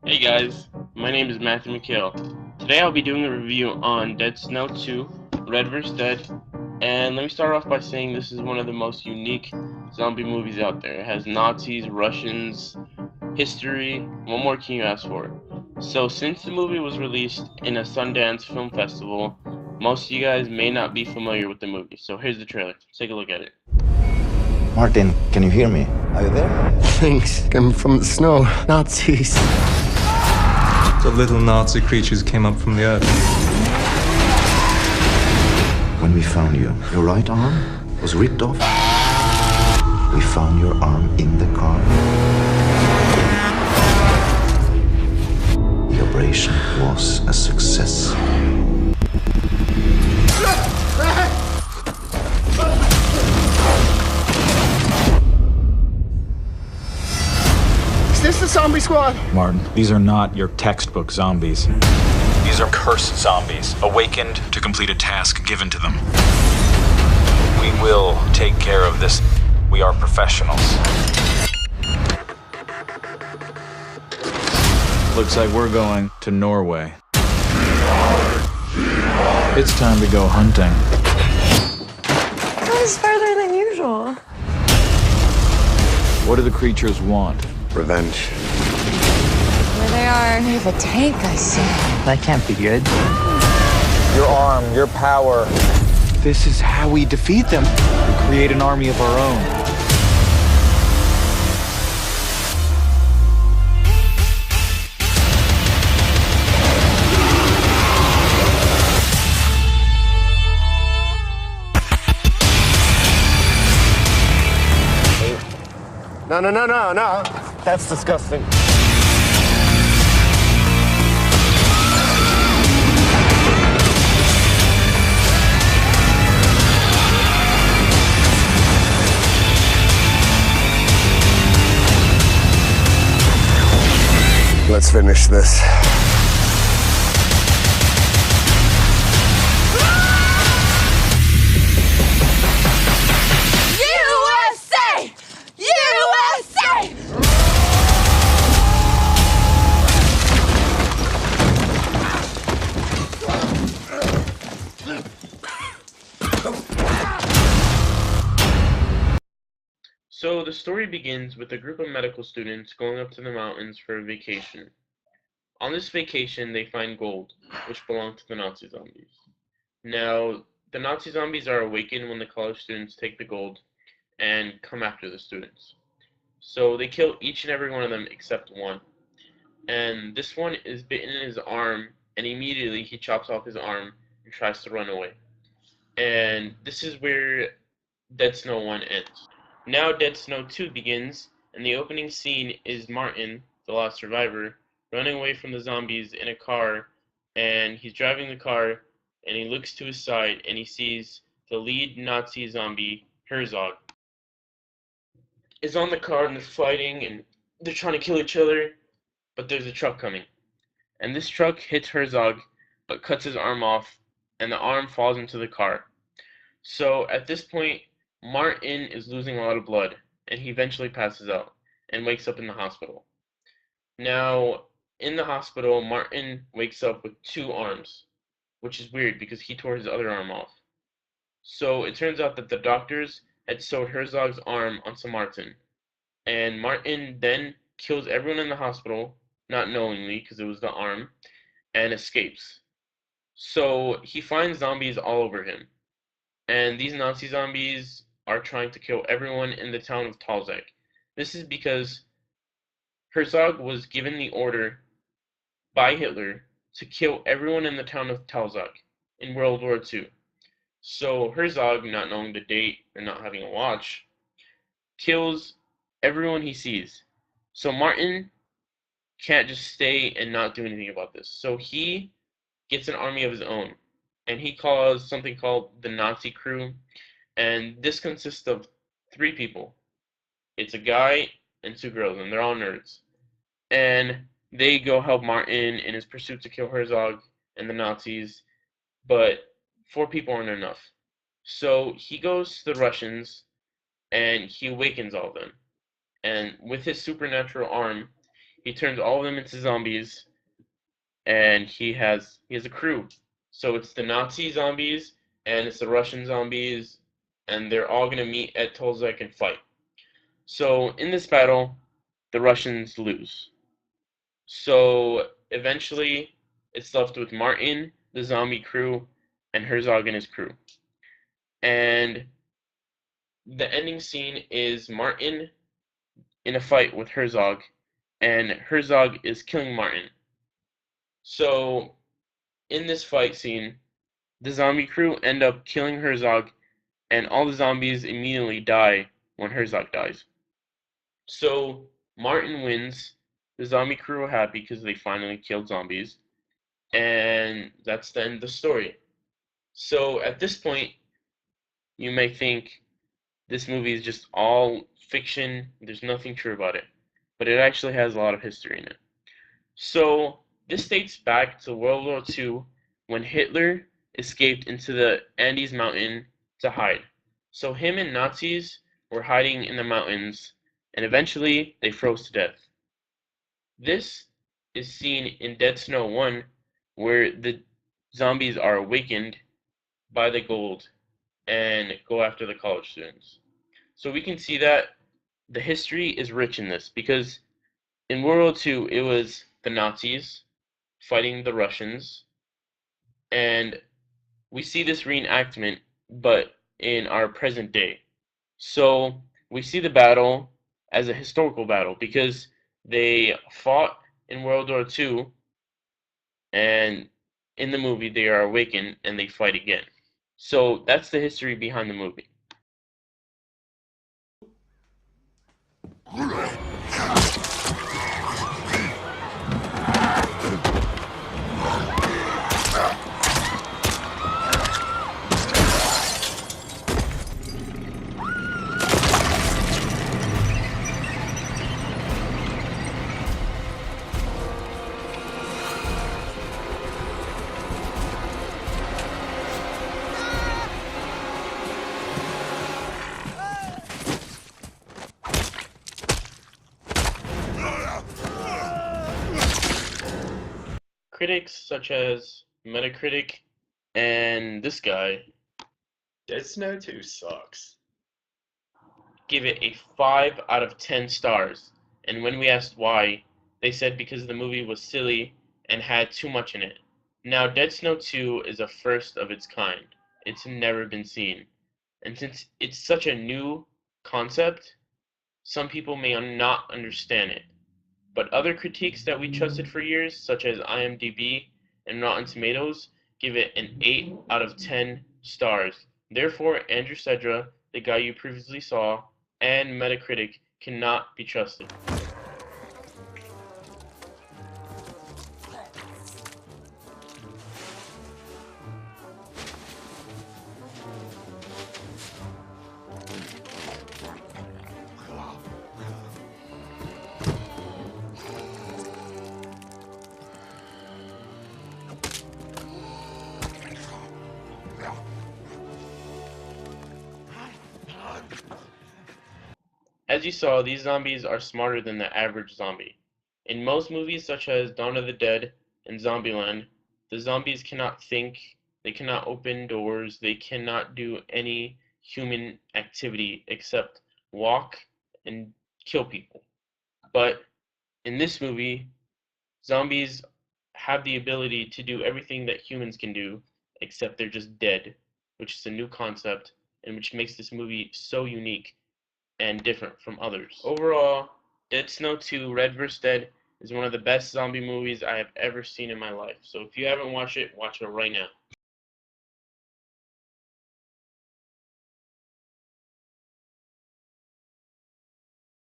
Hey guys, my name is Matthew McHale. Today I'll be doing a review on Dead Snow 2, Red vs. Dead, and let me start off by saying this is one of the most unique zombie movies out there. It has Nazis, Russians, history, what more can you ask for? So since the movie was released in a Sundance Film Festival, most of you guys may not be familiar with the movie, so here's the trailer. Take a look at it. Martin, can you hear me? Are you there? Things come from the snow. Nazis. The little Nazi creatures came up from the earth. When we found you, your right arm was ripped off. We found your arm in the car. The operation was a success. Is this the zombie squad? Martin, these are not your textbook zombies. These are cursed zombies, awakened to complete a task given to them. We will take care of this. We are professionals. Looks like we're going to Norway. It's time to go hunting. That was farther than usual. What do the creatures want? Revenge. Where they are. We have a tank, I see. That can't be good. Your arm, your power. This is how we defeat them. We create an army of our own. No. That's disgusting. Let's finish this. USA! USA! So the story begins with a group of medical students going up to the mountains for a vacation. On this vacation, they find gold, which belonged to the Nazi zombies. Now, the Nazi zombies are awakened when the college students take the gold and come after the students. So they kill each and every one of them except one. And this one is bitten in his arm, and immediately he chops off his arm and tries to run away. And this is where Dead Snow 1 ends. Now Dead Snow 2 begins, and the opening scene is Martin, the last survivor, running away from the zombies in a car, and he's driving the car, and he looks to his side, and he sees the lead Nazi zombie, Herzog, is on the car, and they're fighting, and they're trying to kill each other, but there's a truck coming. And this truck hits Herzog, but cuts his arm off, and the arm falls into the car. So at this point, Martin is losing a lot of blood, and he eventually passes out and wakes up in the hospital. Now, in the hospital, Martin wakes up with two arms, which is weird because he tore his other arm off. So it turns out that the doctors had sewed Herzog's arm onto Martin, and Martin then kills everyone in the hospital, not knowingly because it was the arm, and escapes. So he finds zombies all over him, and these Nazi zombies are trying to kill everyone in the town of Talzak. This is because Herzog was given the order by Hitler to kill everyone in the town of Talzak in World War II. So Herzog, not knowing the date or not having a watch, kills everyone he sees. So Martin can't just stay and not do anything about this. So he gets an army of his own, and he calls something called the Nazi Crew, and this consists of three people. It's a guy and two girls, and they're all nerds. And they go help Martin in his pursuit to kill Herzog and the Nazis, but four people aren't enough. So he goes to the Russians, and he awakens all of them. And with his supernatural arm, he turns all of them into zombies, and he has a crew. So it's the Nazi zombies and it's the Russian zombies, and they're all gonna meet at Tolzek and fight. So in this battle, the Russians lose. So eventually, it's left with Martin, the zombie crew, and Herzog and his crew. And the ending scene is Martin in a fight with Herzog, and Herzog is killing Martin. So in this fight scene, the zombie crew end up killing Herzog, and all the zombies immediately die when Herzog dies. So Martin wins. The zombie crew are happy because they finally killed zombies, and that's the end of the story. So at this point, you may think this movie is just all fiction, there's nothing true about it, but it actually has a lot of history in it. So this dates back to World War II when Hitler escaped into the Andes mountain to hide. So him and Nazis were hiding in the mountains, and eventually they froze to death. This is seen in Dead Snow 1, where the zombies are awakened by the gold and go after the college students. So we can see that the history is rich in this, because in World War II it was the Nazis fighting the Russians, and we see this reenactment but in our present day. So we see the battle as a historical battle because they fought in World War II, and in the movie they are awakened and they fight again. So that's the history behind the movie. Critics such as Metacritic and this guy Dead Snow 2 sucks. give it a 5 out of 10 stars. And when we asked why, they said because the movie was silly and had too much in it. Now, Dead Snow 2 is a first of its kind. It's never been seen. And since it's such a new concept, some people may not understand it. But other critiques that we trusted for years, such as IMDb and Rotten Tomatoes, give it an 8 out of 10 stars. Therefore, Andrew Cedra, the guy you previously saw, and Metacritic cannot be trusted. As you saw, these zombies are smarter than the average zombie. In most movies such as Dawn of the Dead and Zombieland, the zombies cannot think, they cannot open doors, they cannot do any human activity except walk and kill people. But in this movie, zombies have the ability to do everything that humans can do, except they're just dead, which is a new concept and which makes this movie so unique and different from others. Overall, Dead Snow 2 Red vs. Dead is one of the best zombie movies I have ever seen in my life. So if you haven't watched it right now.